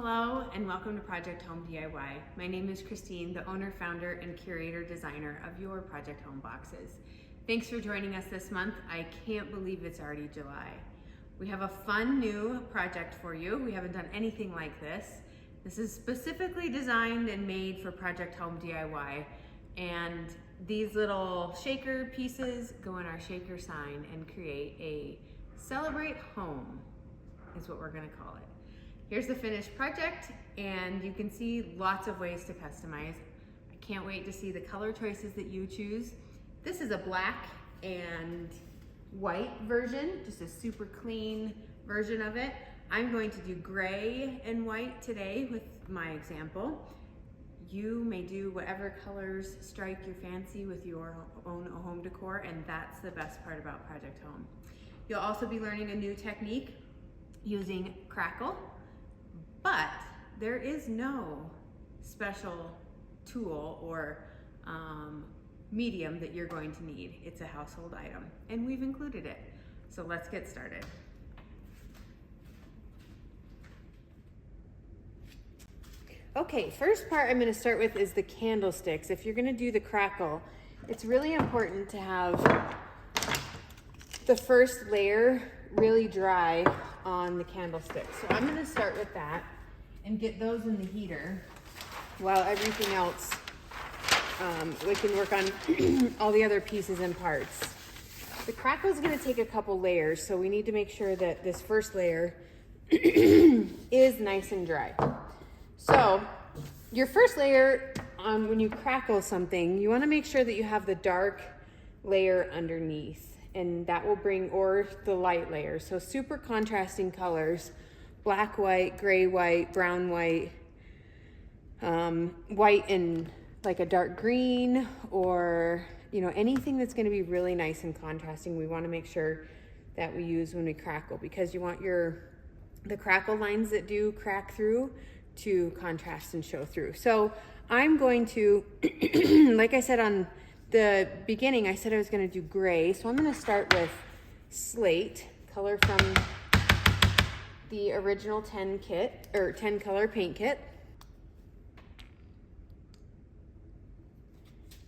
Hello and welcome to Project Home DIY. My name is Christine, the owner, founder, and curator designer of your Project Home boxes. Thanks for joining us this month. I can't believe it's already July. We have a fun new project for you. We haven't done anything like this. This is specifically designed and made for Project Home DIY. And these little shaker pieces go in our shaker sign and create a Celebrate Home, is what we're gonna call it. Here's the finished project, and you can see lots of ways to customize. I can't wait to see the color choices that you choose. This is a black and white version, just a super clean version of it. I'm going to do gray and white today with my example. You may do whatever colors strike your fancy with your own home decor, and that's the best part about Project Home. You'll also be learning a new technique using crackle, but there is no special tool or medium that you're going to need. It's a household item, and we've included it. So let's get started. Okay, first part I'm going to start with is the candlesticks. If you're going to do the crackle, it's really important to have the first layer really dry on the candlestick. So I'm going to start with that and get those in the heater while everything else, we can work on all the other pieces and parts. The crackle is going to take a couple layers, so we need to make sure that this first layer is nice and dry. So your first layer, when you crackle something, you want to make sure that you have the dark layer underneath, and that will bring, or the light layer. So super contrasting colors, black, white, gray, white, brown, white, white and like a dark green, or anything that's going to be really nice and contrasting. We want to make sure that we use when we crackle, because you want the crackle lines that do crack through to contrast and show through. So I'm going to, like I said on the beginning, I said I was going to do gray. So I'm going to start with slate, color from the original 10 kit, or 10 color paint kit.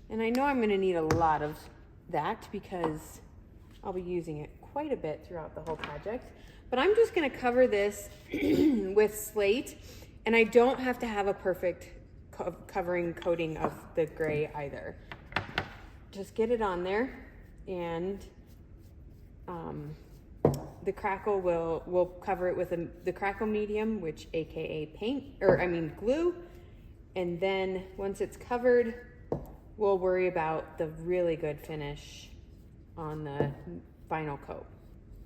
And I know I'm going to need a lot of that because I'll be using it quite a bit throughout the whole project. But I'm just going to cover this with slate, and I don't have to have a perfect covering coating of the gray either. Just get it on there, and the crackle we'll cover it with the crackle medium, which AKA paint, glue. And then once it's covered, we'll worry about the really good finish on the final coat,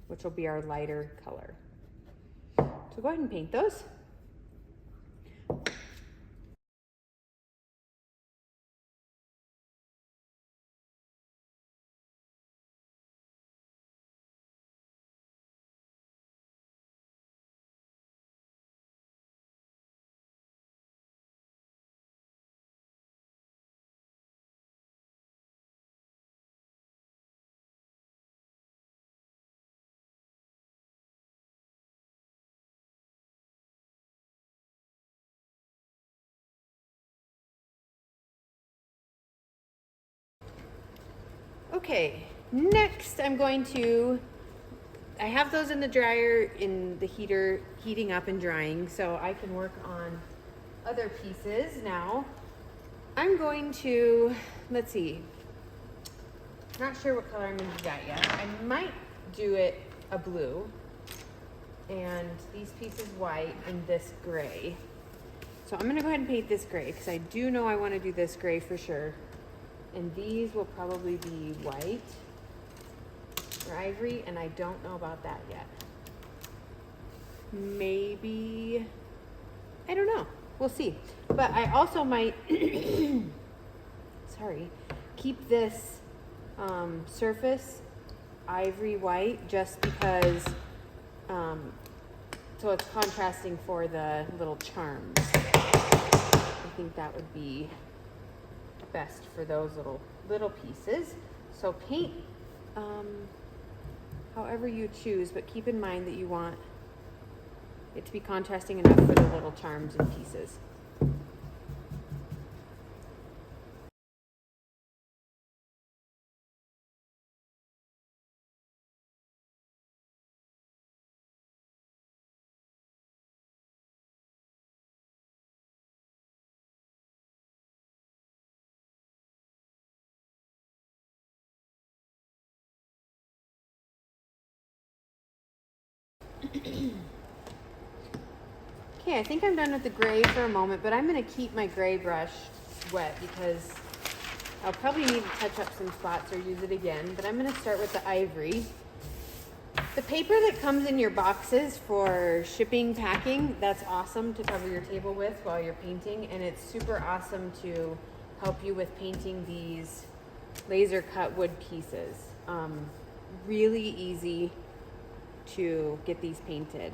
which will be our lighter color. So go ahead and paint those. Okay, next I have those in the dryer in the heater, heating up and drying, so I can work on other pieces now. I'm going to, let's see, not sure what color I'm going to do that yet. I might do it a blue, and these pieces white, and this gray. So I'm going to go ahead and paint this gray, because I do know I want to do this gray for sure. And these will probably be white or ivory, and I don't know about that yet. Maybe, I don't know. We'll see. But I also might, keep this surface ivory white just because, so it's contrasting for the little charms. I think that would be best for those little pieces. So paint however you choose, but keep in mind that you want it to be contrasting enough for the little charms and pieces. Okay, I think I'm done with the gray for a moment, but I'm going to keep my gray brush wet because I'll probably need to touch up some spots or use it again, but I'm going to start with the ivory. The paper that comes in your boxes for shipping, packing, that's awesome to cover your table with while you're painting, and it's super awesome to help you with painting these laser cut wood pieces. Really easy to get these painted.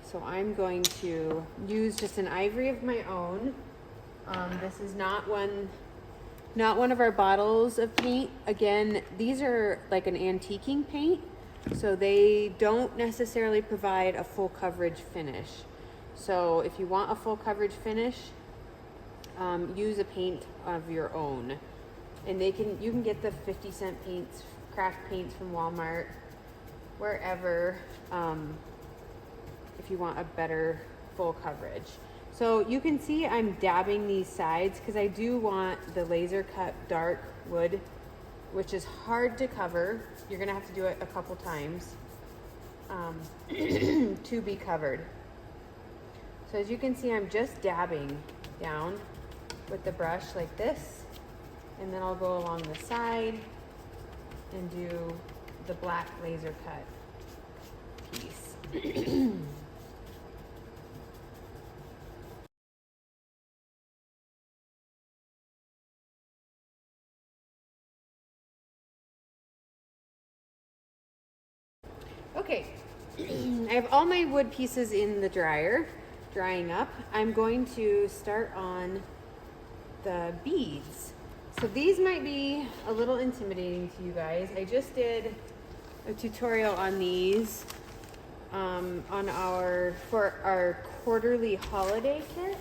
So I'm going to use just an ivory of my own. This is not one of our bottles of paint. Again, these are like an antiquing paint, so they don't necessarily provide a full coverage finish. So if you want a full coverage finish, use a paint of your own. And you can get the 50-cent paints, craft paints from Walmart, wherever, if you want a better full coverage. So you can see I'm dabbing these sides because I do want the laser cut dark wood, which is hard to cover. You're gonna have to do it a couple times to be covered. So as you can see, I'm just dabbing down with the brush like this, and then I'll go along the side and do the black laser cut piece. Okay, I have all my wood pieces in the dryer, drying up. I'm going to start on the beads. So these might be a little intimidating to you guys. I just did a tutorial on these for our quarterly holiday kit.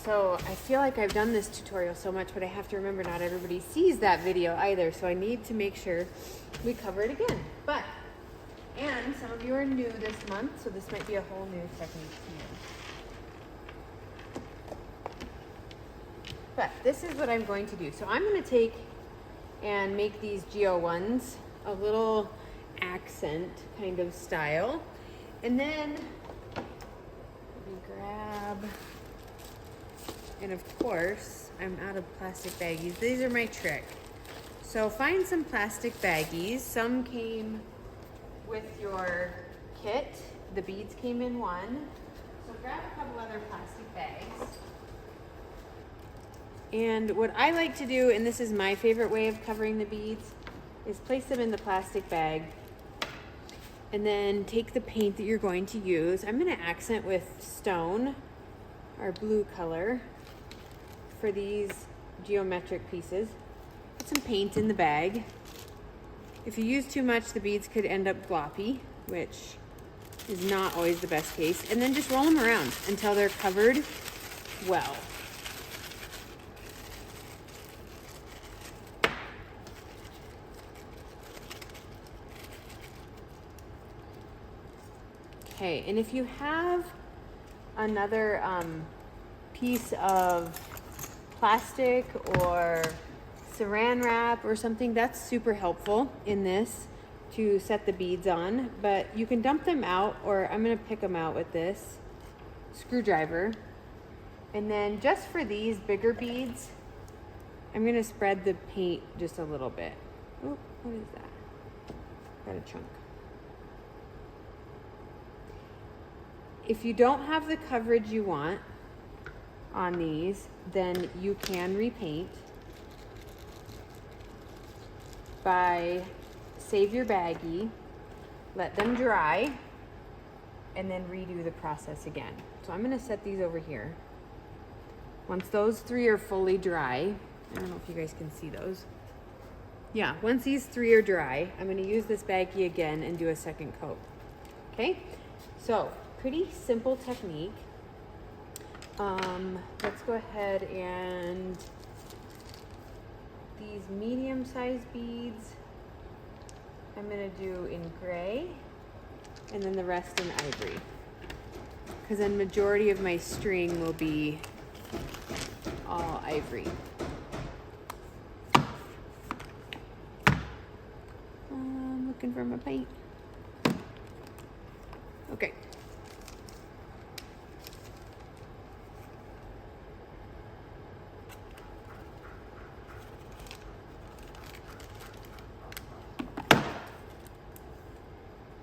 So I feel like I've done this tutorial so much, but I have to remember not everybody sees that video either. So I need to make sure we cover it again. And some of you are new this month, so this might be a whole new technique to you. But this is what I'm going to do. So I'm going to take and make these Geo1s a little accent kind of style. And then let me grab, and of course, I'm out of plastic baggies. These are my trick. So find some plastic baggies. Some came with your kit. The beads came in one. So grab a couple other plastic bags. And what I like to do, and this is my favorite way of covering the beads, is place them in the plastic bag and then take the paint that you're going to use. I'm going to accent with stone, our blue color, for these geometric pieces. Put some paint in the bag. If you use too much, the beads could end up gloppy, which is not always the best case. And then just roll them around until they're covered well. Okay, and if you have another piece of plastic or saran wrap or something, that's super helpful in this to set the beads on, but you can dump them out, or I'm going to pick them out with this screwdriver. And then just for these bigger beads, I'm going to spread the paint just a little bit. Oh, what is that? Got a chunk. If you don't have the coverage you want on these, then you can repaint by save your baggie, let them dry, and then redo the process again. So I'm going to set these over here. Once those three are fully dry, I don't know if you guys can see those. Yeah, once these three are dry, I'm going to use this baggie again and do a second coat. Okay, so pretty simple technique. Let's go ahead and these medium-sized beads I'm going to do in gray and then the rest in ivory, because then majority of my string will be all ivory. I'm looking for my paint. Okay.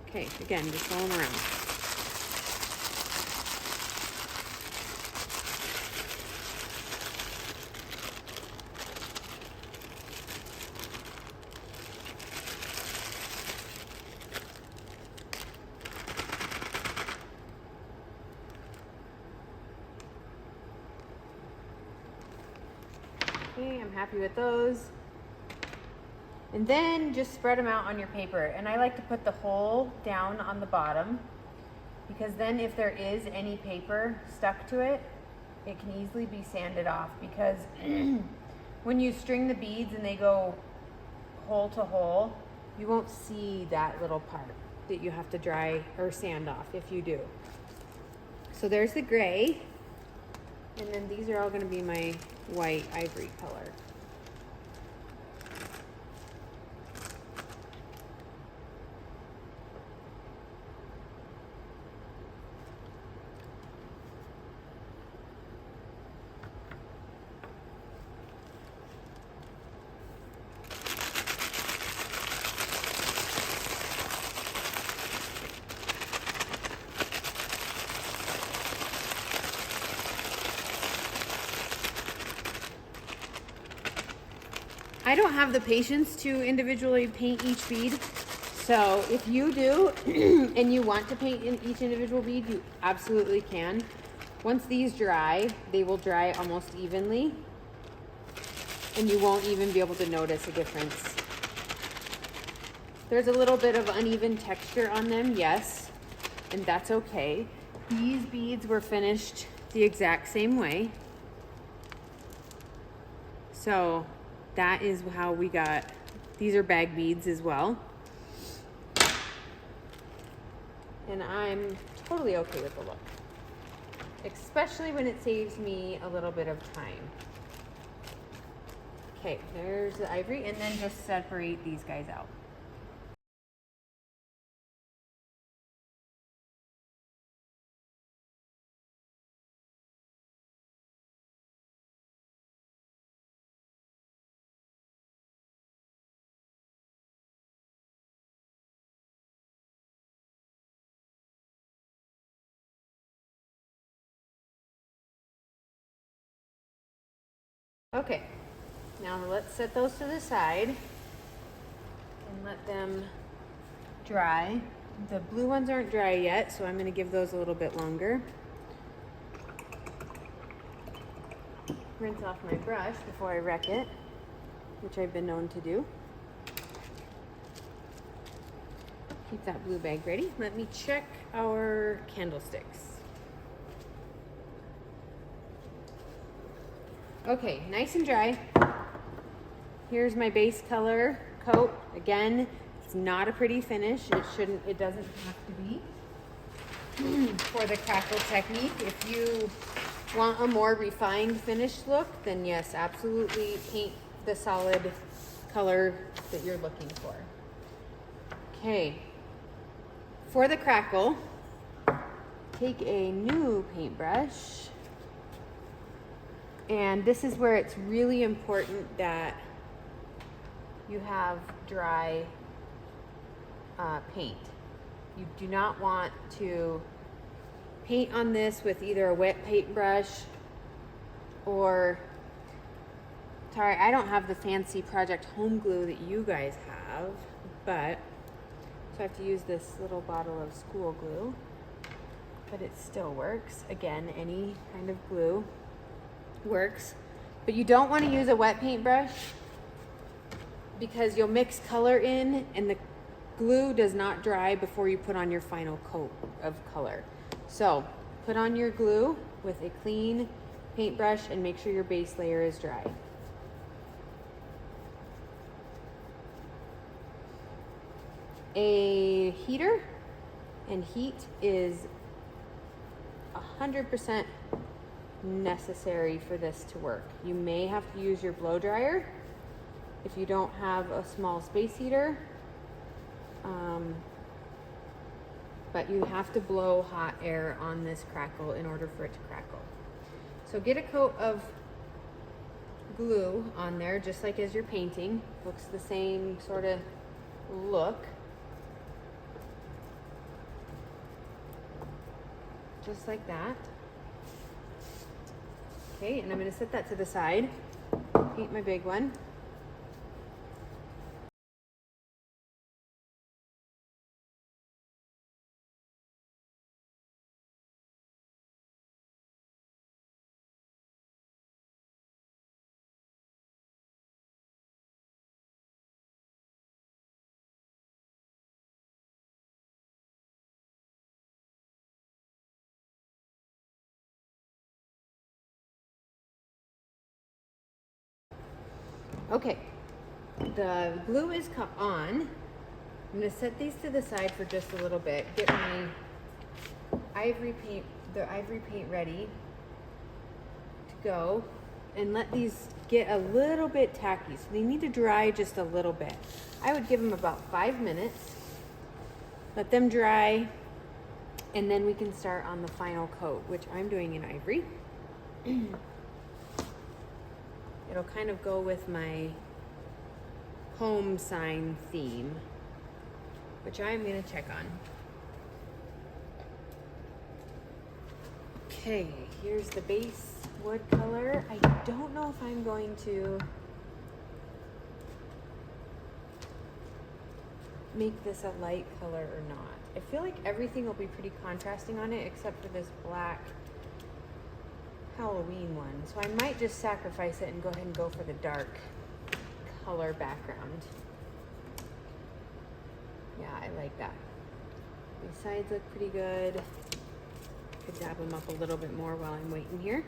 Okay, again, just roll them around. Okay, I'm happy with those. And then just spread them out on your paper. And I like to put the hole down on the bottom, because then if there is any paper stuck to it, it can easily be sanded off, because when you string the beads and they go hole to hole, you won't see that little part that you have to dry or sand off if you do. So there's the gray, and then these are all going to be my white ivory color. I don't have the patience to individually paint each bead. So if you do and you want to paint in each individual bead, you absolutely can. Once these dry, they will dry almost evenly, and you won't even be able to notice a difference. There's a little bit of uneven texture on them, yes, and that's okay. These beads were finished the exact same way. So that is how we got, these are bag beads as well. And I'm totally okay with the look, especially when it saves me a little bit of time. Okay, there's the ivory, and then just separate these guys out. Okay, now let's set those to the side and let them dry. The blue ones aren't dry yet, so I'm going to give those a little bit longer. Rinse off my brush before I wreck it, which I've been known to do. Keep that blue bag ready. Let me check our candlesticks. Okay, nice and dry. Here's my base color coat. Again, it's not a pretty finish. It doesn't have to be for the crackle technique. If you want a more refined finished look, then yes, absolutely paint the solid color that you're looking for. Okay, for the crackle, take a new paintbrush. And this is where it's really important that you have dry paint. You do not want to paint on this with either a wet paintbrush or, sorry, I don't have the fancy Project Home glue that you guys have, but, so I have to use this little bottle of school glue, but it still works. Again, any kind of glue works, but you don't want to use a wet paintbrush because you'll mix color in and glue does not dry before you put on your final coat of color. So put on your glue with a clean paintbrush and make sure your base layer is dry. A heater and heat is 100% necessary for this to work. You may have to use your blow dryer if you don't have a small space heater, but you have to blow hot air on this crackle in order for it to crackle. So get a coat of glue on there, just like as you're painting. Looks the same sort of look. Just like that. Okay, and I'm going to set that to the side. Paint my big one. Okay, the glue is on. I'm going to set these to the side for just a little bit. Get my ivory paint ready to go, and let these get a little bit tacky. So they need to dry just a little bit. I would give them about 5 minutes. Let them dry, and then we can start on the final coat, which I'm doing in ivory. It'll kind of go with my home sign theme, which I'm going to check on. Okay, here's the base wood color. I don't know if I'm going to make this a light color or not. I feel like everything will be pretty contrasting on it except for this black Halloween one. So I might just sacrifice it and go ahead and go for the dark color background. Yeah, I like that. These sides look pretty good. Could dab them up a little bit more while I'm waiting here.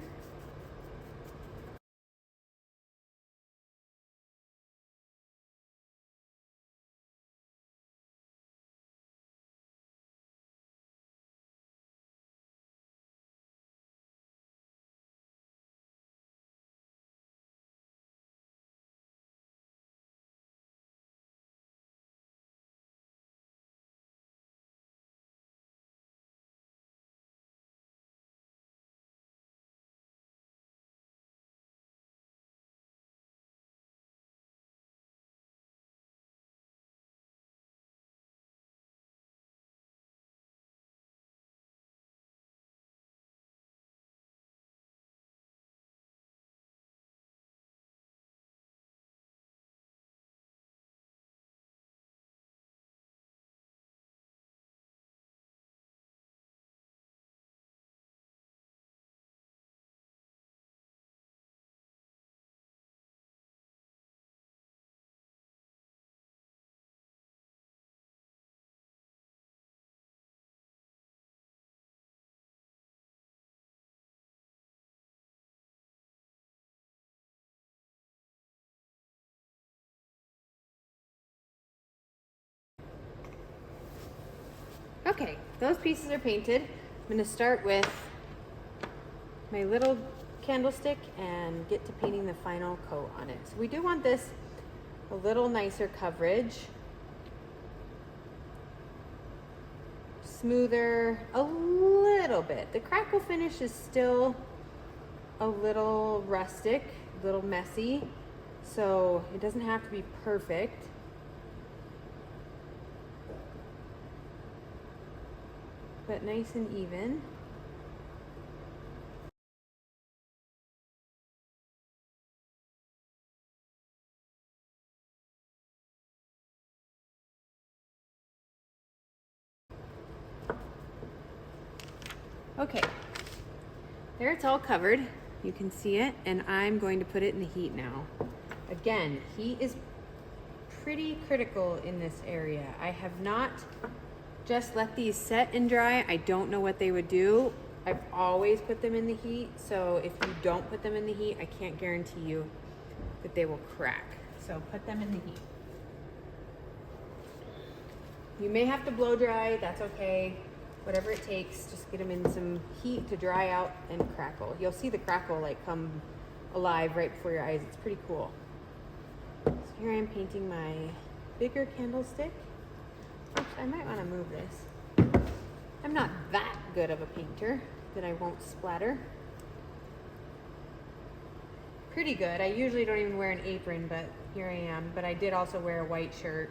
Okay, those pieces are painted. I'm going to start with my little candlestick and get to painting the final coat on it. So we do want this a little nicer coverage. Smoother a little bit. The crackle finish is still a little rustic, a little messy, so it doesn't have to be perfect. But nice and even. Okay, there it's all covered. You can see it, and I'm going to put it in the heat now. Again, heat is pretty critical in this area. I have not just let these set and dry. I don't know what they would do. I've always put them in the heat, so if you don't put them in the heat, I can't guarantee you that they will crack. So put them in the heat. You may have to blow dry, that's okay. Whatever it takes, just get them in some heat to dry out and crackle. You'll see the crackle like come alive right before your eyes. It's pretty cool. So here I am painting my bigger candlestick. Oops, I might want to move this. I'm not that good of a painter that I won't splatter. Pretty good. I usually don't even wear an apron, but here I am. But I did also wear a white shirt.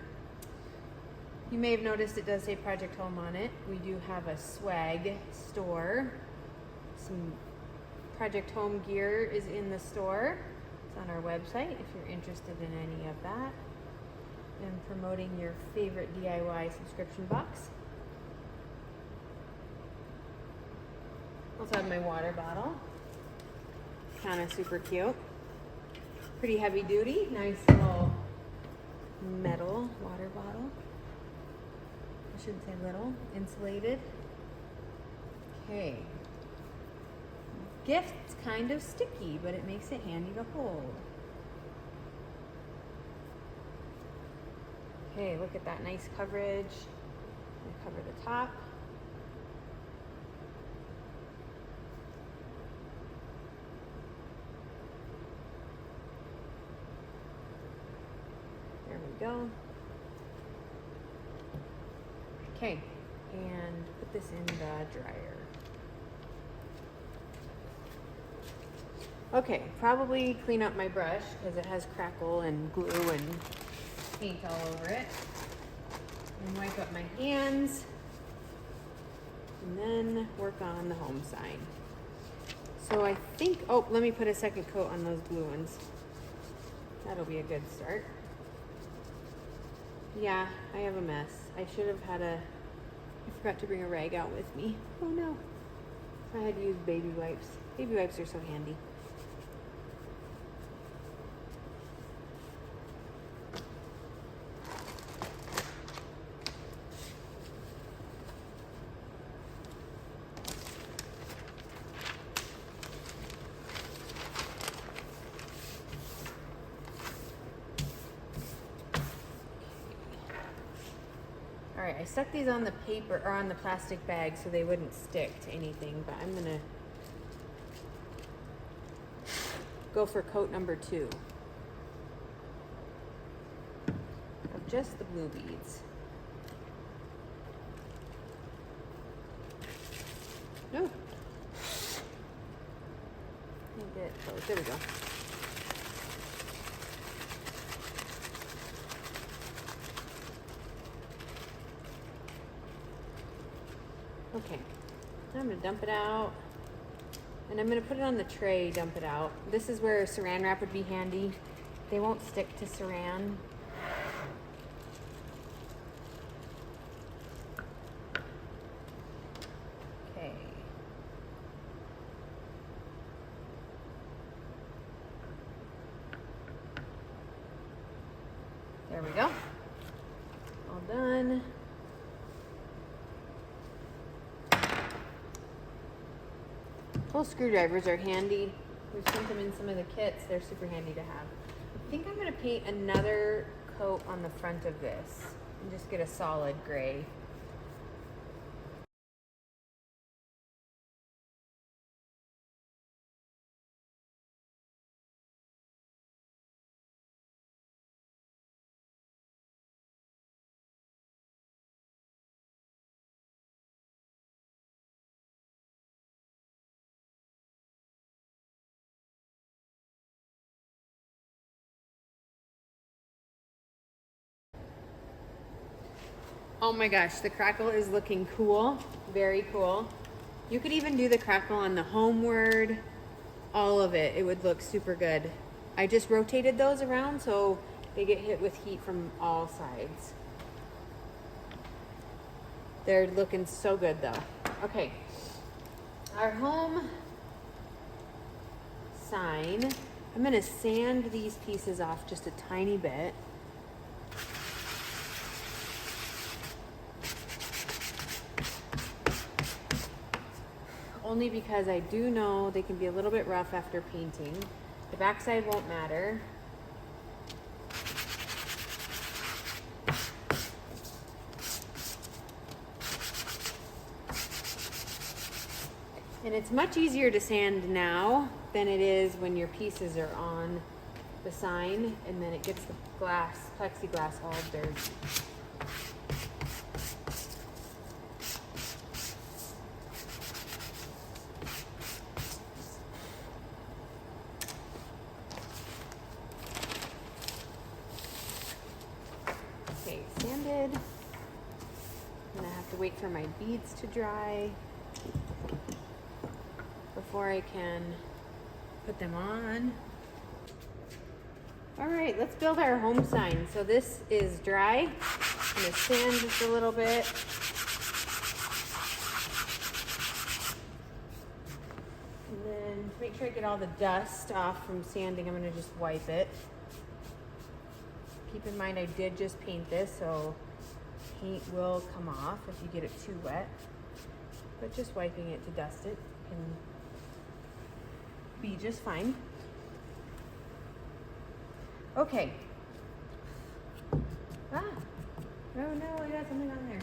You may have noticed it does say Project Home on it. We do have a swag store. Some Project Home gear is in the store. It's on our website if you're interested in any of that. And promoting your favorite DIY subscription box. Also have my water bottle. Kind of super cute. Pretty heavy duty. Nice little metal water bottle. I shouldn't say little. Insulated. Okay. Gift's kind of sticky, but it makes it handy to hold. Okay, look at that nice coverage. I'll cover the top. There we go. Okay, and put this in the dryer. Okay, probably clean up my brush because it has crackle and glue and paint all over it. And wipe up my hands. And then work on the home sign. So I think, oh, let me put a second coat on those blue ones. That'll be a good start. Yeah, I have a mess. I should have had I forgot to bring a rag out with me. Oh no. I had to use baby wipes. Baby wipes are so handy. All right, I stuck these on the paper or on the plastic bag so they wouldn't stick to anything, but I'm gonna go for coat number 2 of just the blue beads. No. Get it closed. There we go. Okay, now I'm going to dump it out, and I'm going to put it on the tray, dump it out. This is where saran wrap would be handy. They won't stick to saran. Okay. There we go. All done. Full screwdrivers are handy. We've sent them in some of the kits. They're super handy to have. I think I'm going to paint another coat on the front of this and just get a solid gray. Oh my gosh, the crackle is looking cool. Very cool. You could even do the crackle on the homeward, all of it. It would look super good. I just rotated those around so they get hit with heat from all sides. They're looking so good though. Okay, our home sign. I'm gonna sand these pieces off just a tiny bit. only because I do know they can be a little bit rough after painting. The backside won't matter. And it's much easier to sand now than it is when your pieces are on the sign and then it gets the plexiglass all dirty. Okay, sanded. I'm gonna have to wait for my beads to dry before I can put them on. All right, let's build our home sign. So this is dry. I'm gonna sand just a little bit. And then to make sure I get all the dust off from sanding, I'm gonna just wipe it. Keep in mind I did just paint this, so paint will come off if you get it too wet. But just wiping it to dust it can be just fine. Okay. Ah, oh no, I got something on there.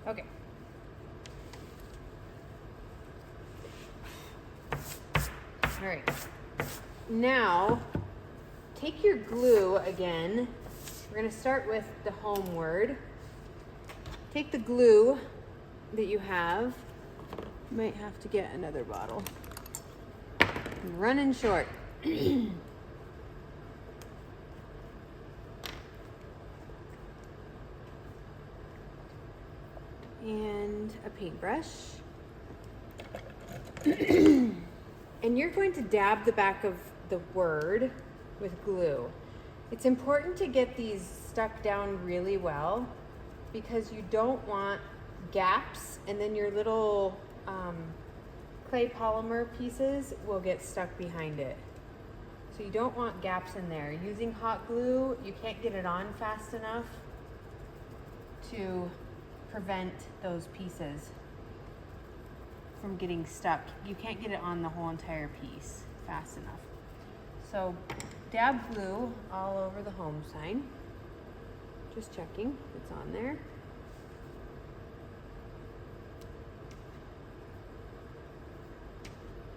Okay. All right. Now, take your glue again. We're gonna start with the home word. Take the glue that you have. You might have to get another bottle. I'm running short. And a paintbrush. And you're going to dab the back of the word with glue. It's important to get these stuck down really well because you don't want gaps, and then your little clay polymer pieces will get stuck behind it. So you don't want gaps in there. Using hot glue, you can't get it on fast enough to prevent those pieces from getting stuck. You can't get it on the whole entire piece fast enough. So dab glue all over the home sign. Just checking if it's on there.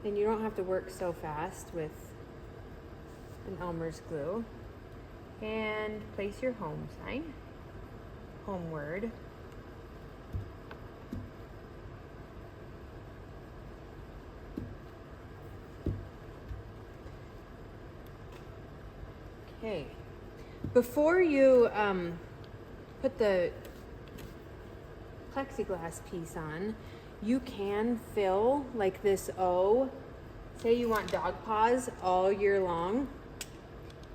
And you don't have to work so fast with an Elmer's glue. And place your home sign, home word. Okay, before you put the plexiglass piece on, you can fill like this O. Say you want dog paws all year long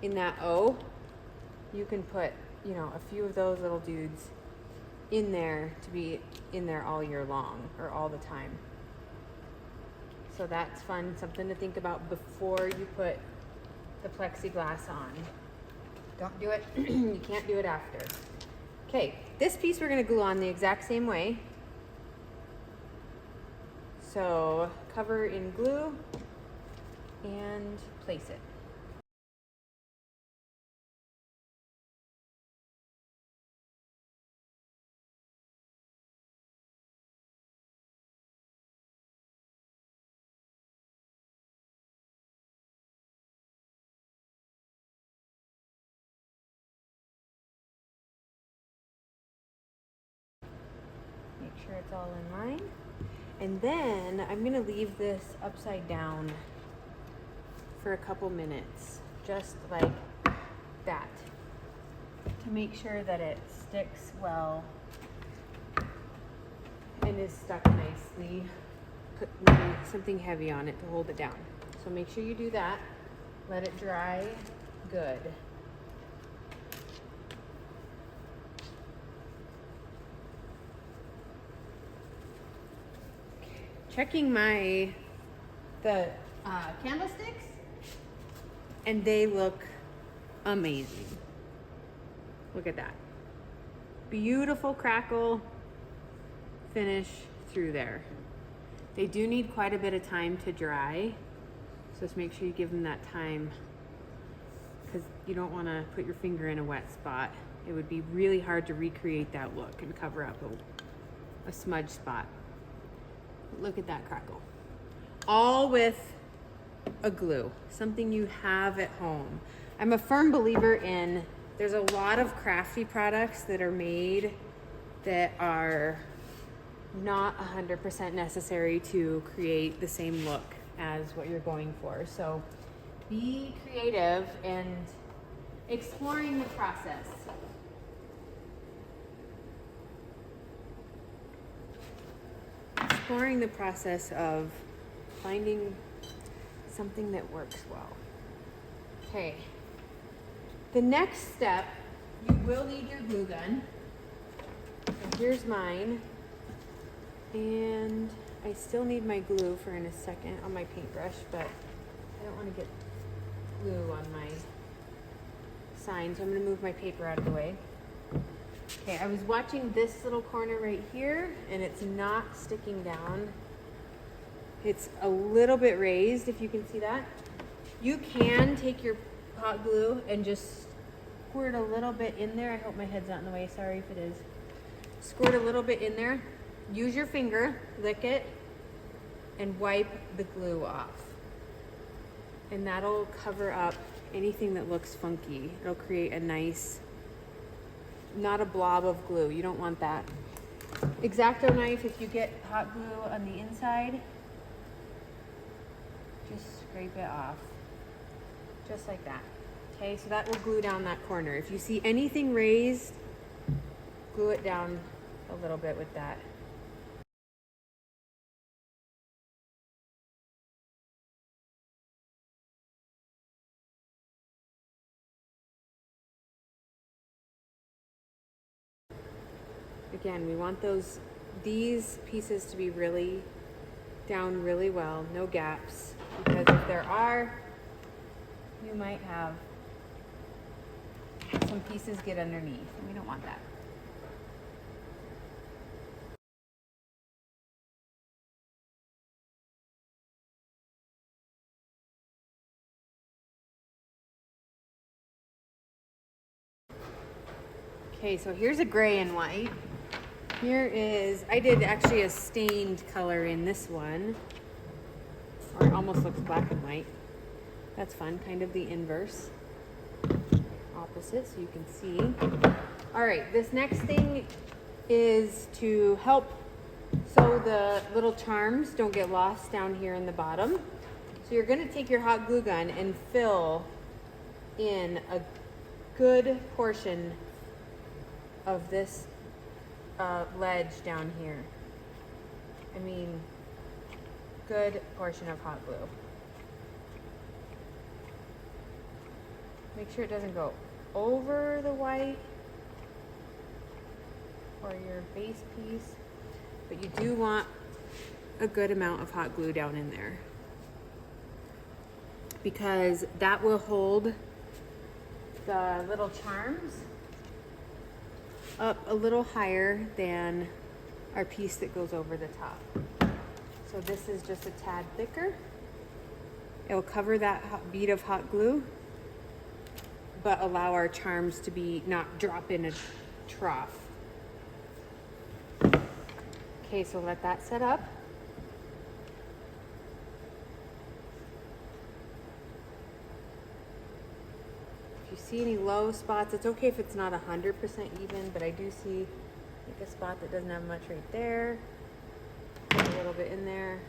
in that O. You can put, you know, a few of those little dudes in there to be in there all year long or all the time. So that's fun, something to think about before you put the plexiglass on. Don't do it, you can't do it after. Okay, this piece we're gonna glue on the exact same way. So cover in glue and place it. Make sure it's all in line. And then I'm gonna leave this upside down for a couple minutes, just like that, to make sure that it sticks well and is stuck nicely. Put maybe something heavy on it to hold it down. So make sure you do that. Let it dry good. Checking the candlesticks, and they look amazing. Look at that. beautiful crackle finish through there. They do need quite a bit of time to dry, so just make sure you give them that time, because you don't want to put your finger in a wet spot. It would be really hard to recreate that look and cover up a smudge spot. Look at that crackle. All with a glue, something you have at home. I'm a firm believer in, there's a lot of crafty products that are made that are not 100% necessary to create the same look as what you're going for. So be creative and exploring the process. Exploring the process of finding something that works well. Okay. The next step, you will need your glue gun. And here's mine. And I still need my glue for in a second on my paintbrush, but I don't want to get glue on my sign, so I'm going to move my paper out of the way. Okay, I was watching this little corner right here, and it's not sticking down. It's a little bit raised, if you can see that. You can take your hot glue and just squirt a little bit in there. I hope my head's not in the way, sorry if it is. Squirt a little bit in there. Use your finger, lick it, and wipe the glue off. And that'll cover up anything that looks funky. It'll create a nice, not a blob of glue. You don't want that. X-Acto knife, if you get hot glue on the inside, just scrape it off. Just like that. Okay, so that will glue down that corner. If you see anything raised, glue it down a little bit with that. Again, we want these pieces to be really down really well, no gaps, because if there are, you might have some pieces get underneath, and we don't want that. Okay, so here's a gray and white. Here is, I did actually a stained color in this one, or it almost looks black and white. That's fun, kind of the inverse, opposite, so you can see. All right, this next thing is to help so the little charms don't get lost down here in the bottom. So you're gonna take your hot glue gun and fill in a good portion of this ledge down here. I mean, good portion of hot glue. Make sure it doesn't go over the white or your base piece, but you do want a good amount of hot glue down in there, because that will hold the little charms up a little higher than our piece that goes over the top. So this is just a tad thicker. It will cover that bead of hot glue, but allow our charms to be not drop in a trough. Okay, so let that set up. If you see any low spots, it's okay if it's not 100% even, but I do see like a spot that doesn't have much right there. Put a little bit in there.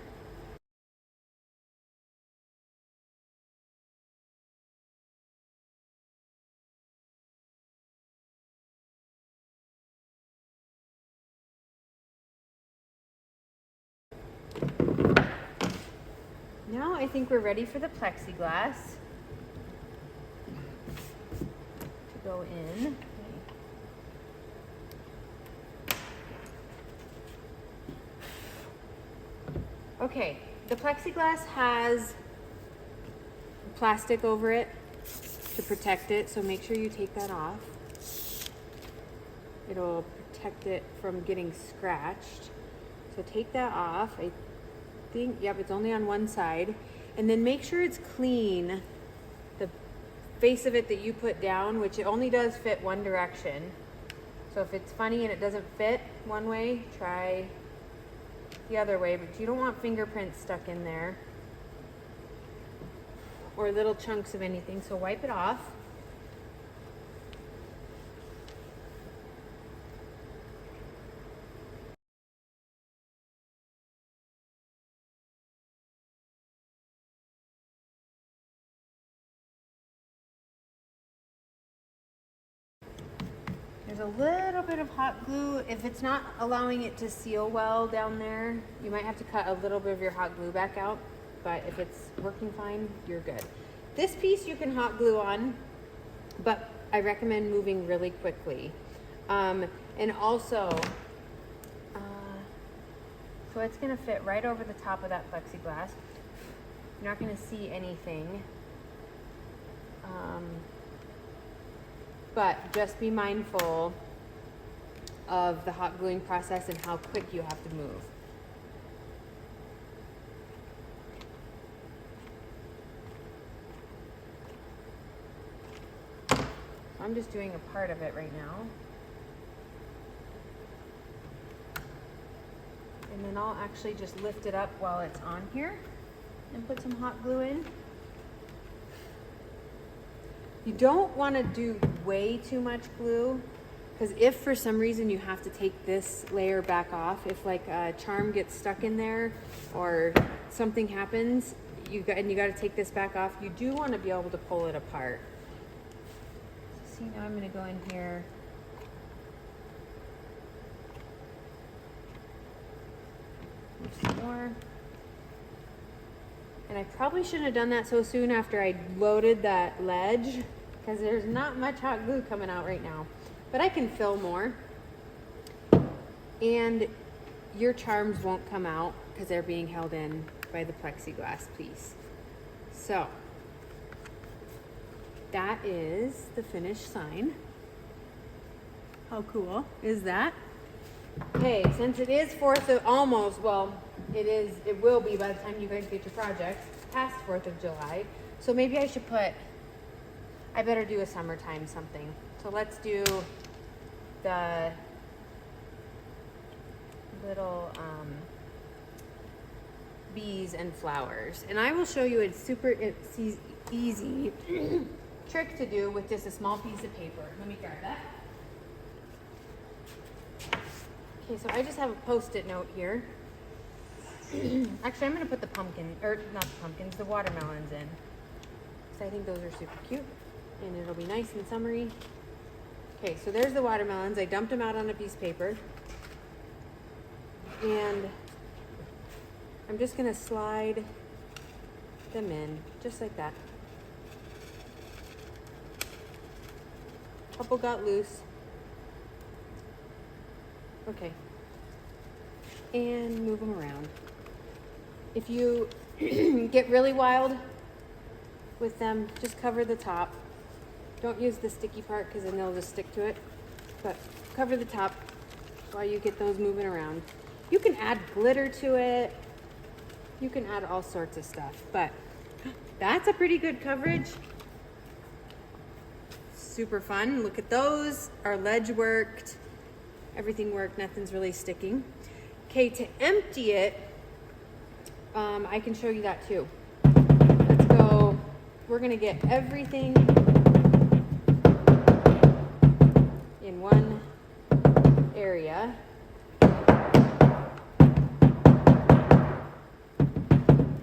Now I think we're ready for the plexiglass to go in. Okay, the plexiglass has plastic over it to protect it, so make sure you take that off. it'll protect it from getting scratched. So take that off. I think, yep, it's only on one side. And then make sure it's clean. The face of it that you put down, which it only does fit one direction. So if it's funny and it doesn't fit one way, try the other way, but you don't want fingerprints stuck in there or little chunks of anything, so wipe it off. There's a little bit of hot glue. If it's not allowing it to seal well down there, you might have to cut a little bit of your hot glue back out, but if it's working fine, you're good. This piece you can hot glue on, but I recommend moving really quickly. And also, so it's gonna fit right over the top of that plexiglass. You're not gonna see anything. But just be mindful of the hot gluing process and how quick you have to move. I'm just doing a part of it right now. And then I'll actually just lift it up while it's on here and put some hot glue in. You don't want to do way too much glue, because if for some reason you have to take this layer back off, if like a charm gets stuck in there or something happens, you got to take this back off, you do want to be able to pull it apart. So see, now I'm going to go in here. Some more. And I probably shouldn't have done that so soon after I loaded that ledge, because there's not much hot glue coming out right now. But I can fill more. And your charms won't come out because they're being held in by the plexiglass piece. So, that is the finished sign. How cool is that? Okay, since it is almost, well, it will be by the time you guys get your project, past 4th of July. So maybe I should I better do a summertime something. So let's do the little bees and flowers. And I will show you it's easy trick to do with just a small piece of paper. Let me grab that. Okay, so I just have a Post-it note here. Actually, I'm going to put the the watermelons in. Because I think those are super cute. And it'll be nice and summery. Okay, so there's the watermelons. I dumped them out on a piece of paper. And I'm just going to slide them in, just like that. Couple got loose. Okay. And move them around. If you get really wild with them, just cover the top. Don't use the sticky part because then they'll just stick to it. But cover the top while you get those moving around. You can add glitter to it. You can add all sorts of stuff. But that's a pretty good coverage. Super fun. Look at those. Our ledge worked. Everything worked. Nothing's really sticking. Okay, to empty it, I can show you that too. Let's go. We're going to get everything in one area.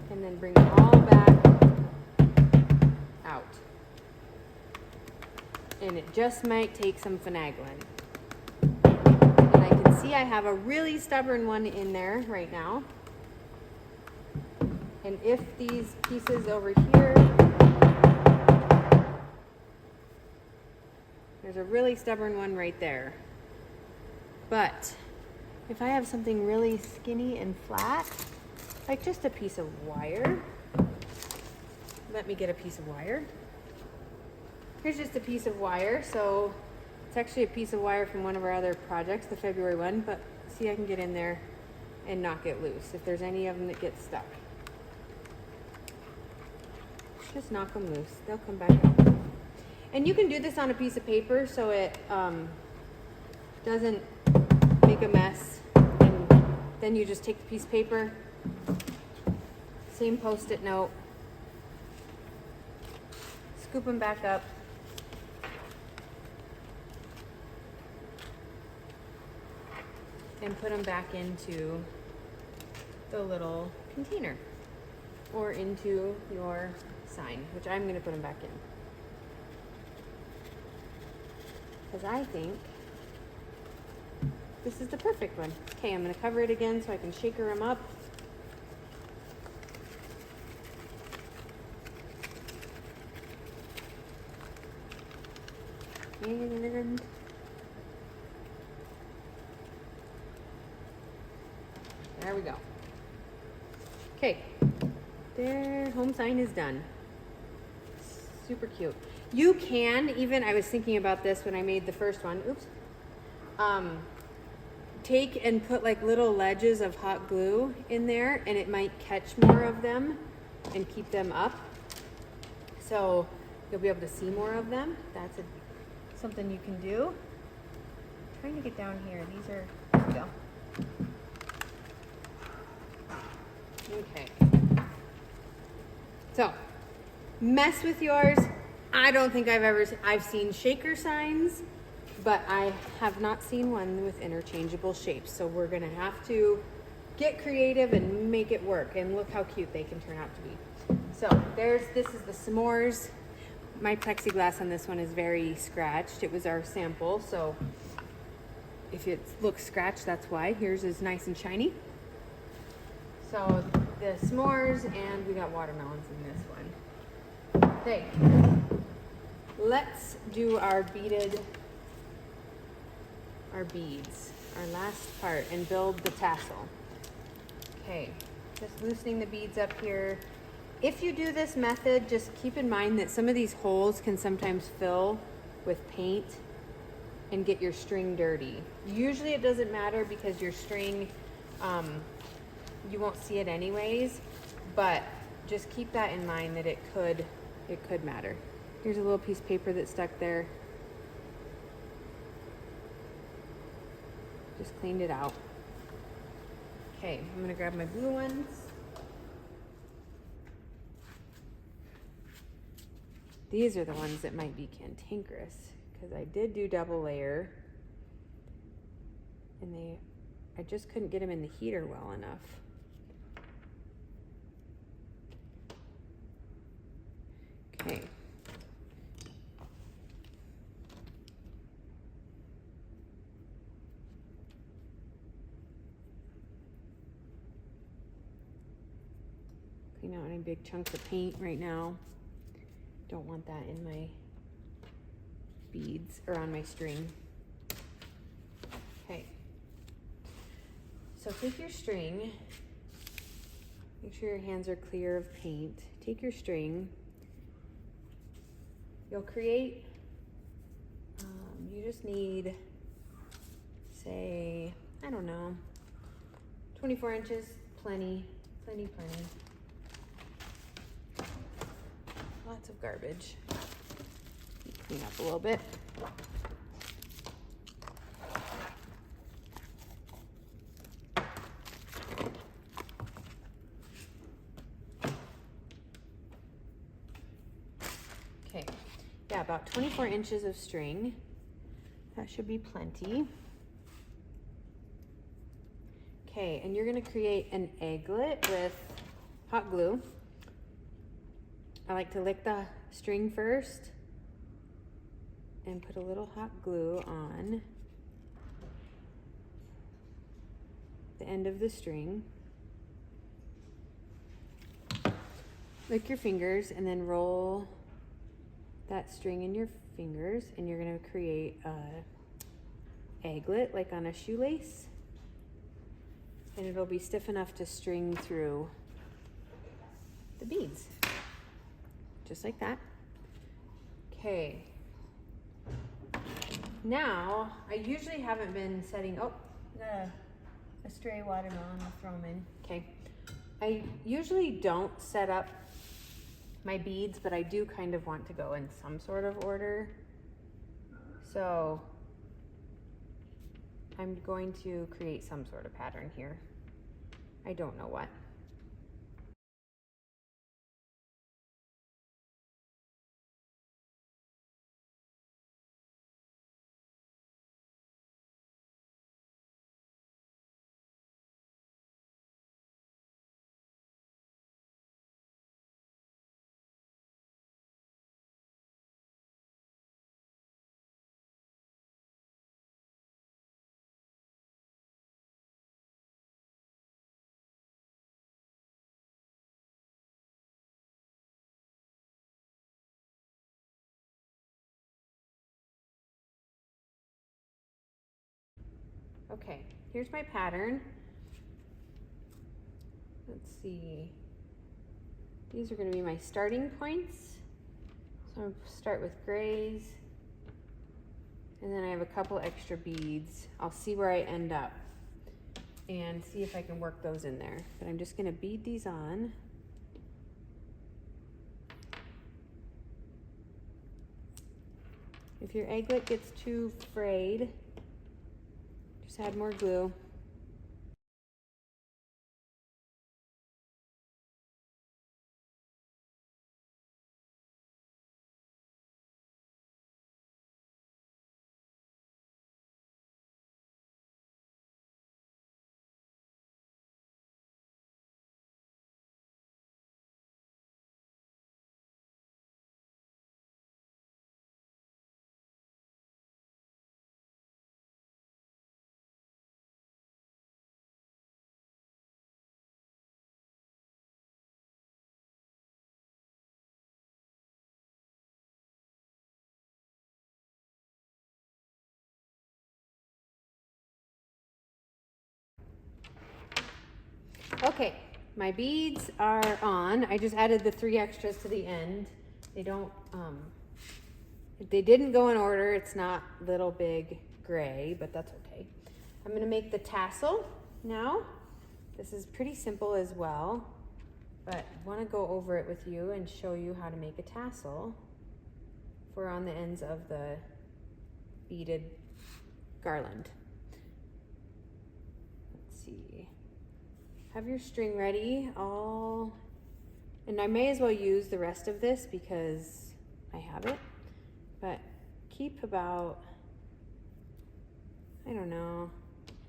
And then bring it all back out. And it just might take some finagling. And I can see I have a really stubborn one in there right now. And if these pieces over here, there's a really stubborn one right there. But if I have something really skinny and flat, like just a piece of wire, let me get a piece of wire. Here's just a piece of wire, so It's actually a piece of wire from one of our other projects, the February one, but see, I can get in there and knock it loose if there's any of them that get stuck. Just knock them loose. They'll come back out. And you can do this on a piece of paper so it doesn't make a mess. And then you just take the piece of paper, same Post-it note, scoop them back up, and put them back into the little container or into your sign, which I'm going to put them back in because I think this is the perfect one. Okay, I'm going to cover it again so I can shaker them up. And there we go. Okay, their home sign is done. Super cute. You can even, I was thinking about this when I made the first one, oops. Take and put like little ledges of hot glue in there and it might catch more of them and keep them up. So you'll be able to see more of them. That's something you can do. I'm trying to get down here. These are, there we go. Okay. So, mess with yours. I don't think I've seen shaker signs, but I have not seen one with interchangeable shapes. So we're gonna have to get creative and make it work. And look how cute they can turn out to be. So this is the s'mores. My plexiglass on this one is very scratched. It was our sample, so if it looks scratched, that's why. Yours is nice and shiny. So the s'mores, and we got watermelons in this one. Okay, let's do our beads, our last part, and build the tassel. Okay, just loosening the beads up here. If you do this method, just keep in mind that some of these holes can sometimes fill with paint and get your string dirty. Usually it doesn't matter because your string, you won't see it anyways, but just keep that in mind that it could matter. Here's a little piece of paper that's stuck there. Just cleaned it out. Okay, I'm gonna grab my blue ones. These are the ones that might be cantankerous because I did do double layer and I just couldn't get them in the heater well enough. Okay. Clean out any big chunks of paint right now. Don't want that in my beads or on my string. Okay. So take your string, make sure your hands are clear of paint. Take your string. You'll create, you just need, say, I don't know, 24 inches, plenty. Lots of garbage. Clean up a little bit. Okay, yeah, about 24 inches of string. That should be plenty. Okay, and you're gonna create an egglet with hot glue. I like to lick the string first and put a little hot glue on the end of the string. Lick your fingers and then roll that string in your fingers, and you're gonna create a egglet like on a shoelace, and it'll be stiff enough to string through the beads. Just like that. Okay. Now, I usually haven't been setting, oh, a stray watermelon, I'll throw them in. Okay. I usually don't set up my beads, but I do kind of want to go in some sort of order. So I'm going to create some sort of pattern here. I don't know what. Okay, here's my pattern. Let's see. These are going to be my starting points. So I'm going to start with grays. And then I have a couple extra beads. I'll see where I end up and see if I can work those in there. But I'm just going to bead these on. If your egglet gets too frayed, just add more glue. Okay, my beads are on. I just added the 3 extras to the end. They don't, they didn't go in order. It's not little, big, gray, but that's okay. I'm gonna make the tassel now. This is pretty simple as well, but I wanna go over it with you and show you how to make a tassel for on the ends of the beaded garland. Let's see. Have your string ready, and I may as well use the rest of this because I have it, but keep about, I don't know,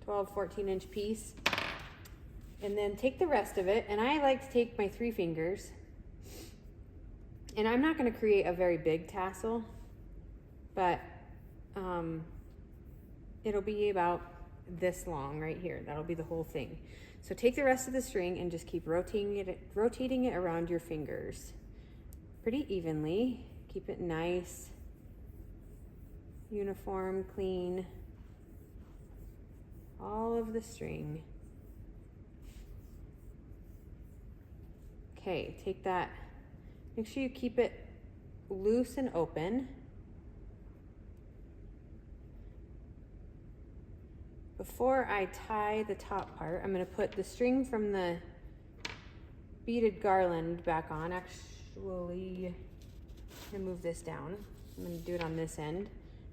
12, 14-inch piece, and then take the rest of it, and I like to take my 3 fingers, and I'm not gonna create a very big tassel, but it'll be about this long right here. That'll be the whole thing. So take the rest of the string and just keep rotating it around your fingers pretty evenly. Keep it nice, uniform, clean. All of the string. Okay, take that. Make sure you keep it loose and open. Before I tie the top part, I'm going to put the string from the beaded garland back on. Actually, I'm going to move this down. I'm going to do it on this end.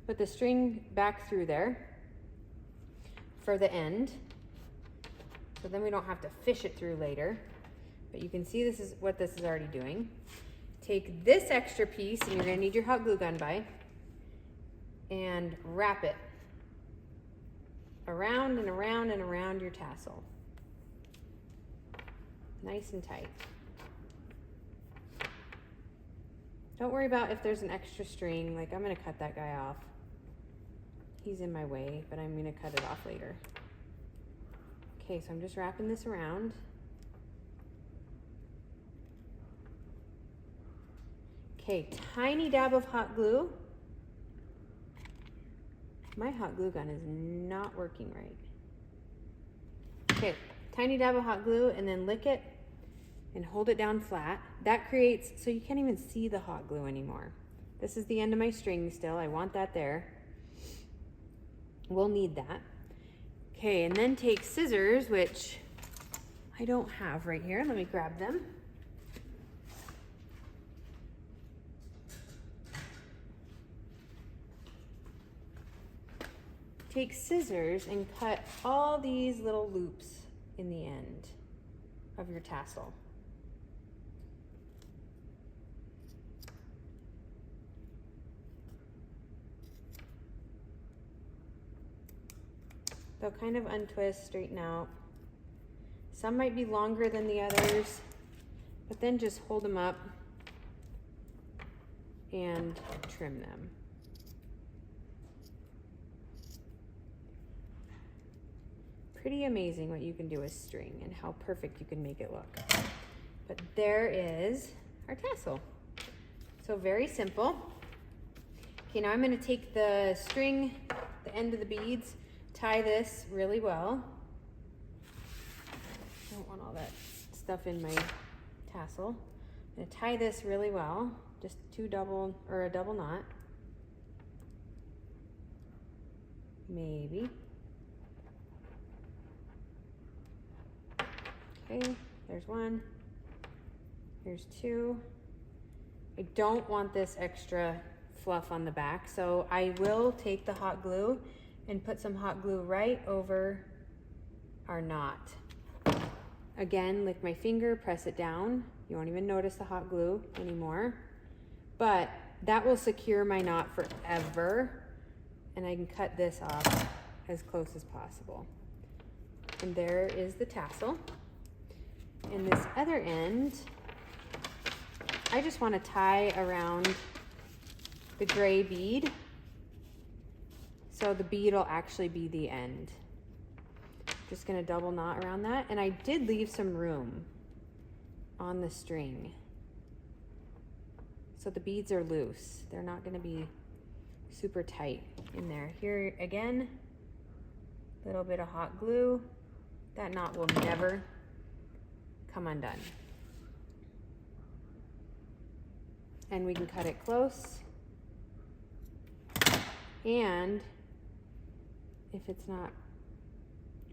Put the string back through there for the end, so then we don't have to fish it through later. But you can see this is what this is already doing. Take this extra piece, and you're going to need your hot glue gun by, and wrap it around and around and around your tassel. Nice and tight. Don't worry about if there's an extra string. Like, I'm gonna cut that guy off. He's in my way, but I'm gonna cut it off later. Okay, so I'm just wrapping this around. Okay, tiny dab of hot glue. My hot glue gun is not working right. Okay, tiny dab of hot glue, and then lick it and hold it down flat. That creates, so you can't even see the hot glue anymore. This is the end of my string still. I want that there. We'll need that. Okay, and then take scissors, which I don't have right here. Let me grab them. Take scissors and cut all these little loops in the end of your tassel. They'll kind of untwist, straighten out. Some might be longer than the others, but then just hold them up and trim them. Pretty amazing what you can do with string and how perfect you can make it look. But there is our tassel. So very simple. Okay, now I'm going to take the string, the end of the beads, tie this really well. I don't want all that stuff in my tassel. I'm going to tie this really well, just a double knot. Maybe. Okay, there's one, here's two. I don't want this extra fluff on the back, so I will take the hot glue and put some hot glue right over our knot. Again, lick my finger, press it down. You won't even notice the hot glue anymore, but that will secure my knot forever, and I can cut this off as close as possible. And there is the tassel. And this other end, I just want to tie around the gray bead, so the bead will actually be the end. Just going to double knot around that, and I did leave some room on the string, so the beads are loose. They're not going to be super tight in there. Here again, a little bit of hot glue. That knot will never come undone. And we can cut it close. And if it's not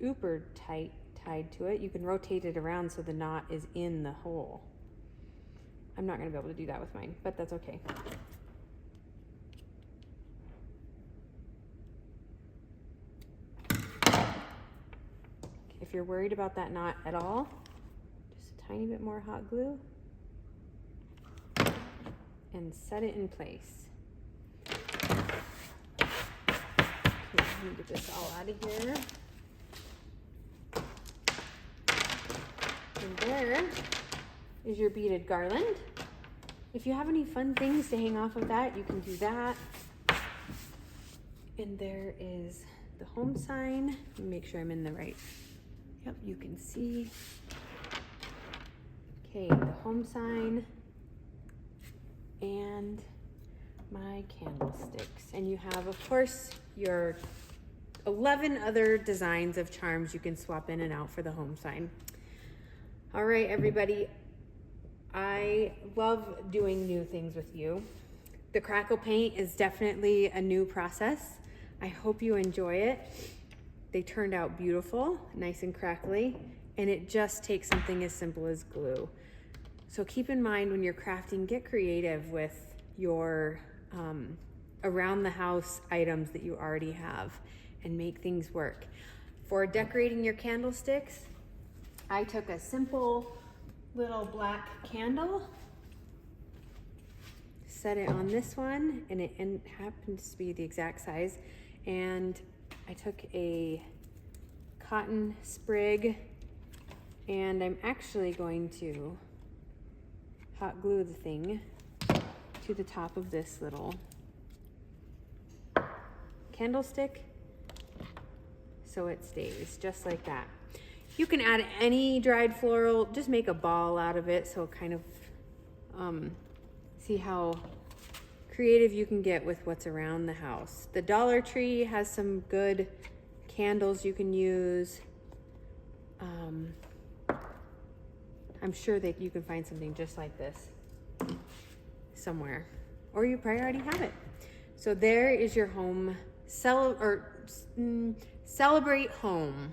uber tight tied to it, you can rotate it around so the knot is in the hole. I'm not going to be able to do that with mine, but that's okay. If you're worried about that knot at all, just a tiny bit more hot glue and set it in place. Okay, let me get this all out of here. And there is your beaded garland. If you have any fun things to hang off of that, you can do that. And there is the home sign. Let me make sure I'm in the right. Yep, you can see. Okay, the home sign and my candlesticks. And you have, of course, your 11 other designs of charms you can swap in and out for the home sign. All right, everybody. I love doing new things with you. The crackle paint is definitely a new process. I hope you enjoy it. They turned out beautiful, nice and crackly, and it just takes something as simple as glue. So keep in mind when you're crafting, get creative with your around the house items that you already have and make things work. For decorating your candlesticks, I took a simple little black candle, set it on this one, and it happens to be the exact size, and I took a cotton sprig, and I'm actually going to hot glue the thing to the top of this little candlestick so it stays just like that. You can add any dried floral, just make a ball out of it, so kind of see how creative you can get with what's around the house. The Dollar Tree has some good candles you can use. I'm sure that you can find something just like this somewhere, or you probably already have it. So there is your home celebrate home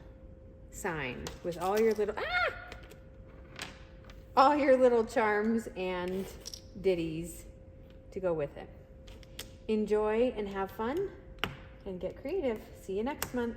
sign with all your little charms and ditties to go with it. Enjoy and have fun and get creative. See you next month.